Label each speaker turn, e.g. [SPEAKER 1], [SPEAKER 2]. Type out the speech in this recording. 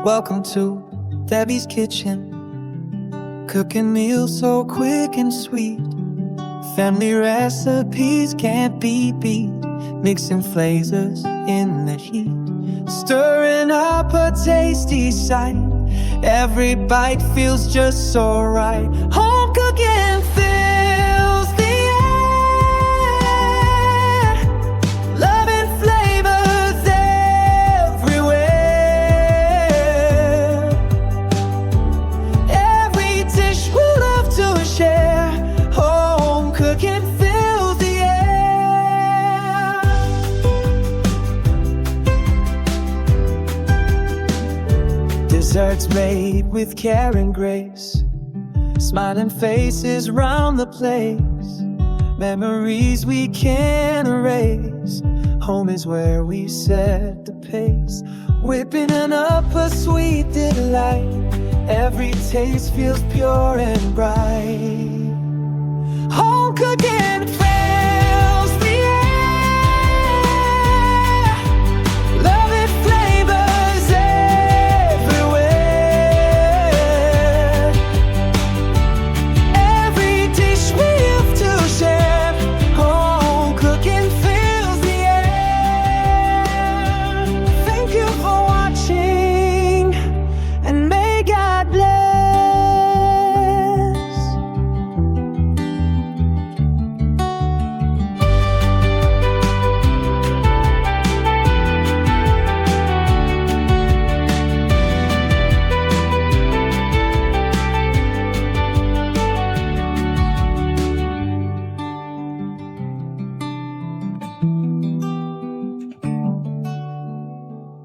[SPEAKER 1] Welcome to Debbie's Kitchen. Cooking meals so quick and sweet. Family recipes can't be beat. Mixing flavors in the heat. Stirring up a tasty sight. Every bite feels just so right. Home cooking fills the air. Love and flavors everywhere. Every dish we love to share. Home cooking fills the air. Desserts made with care and grace. Smiling faces round the place. Memories we can't erase. Home is where we set the pace. Whipping up a sweet delight. Every taste feels pure and bright. Home cooking.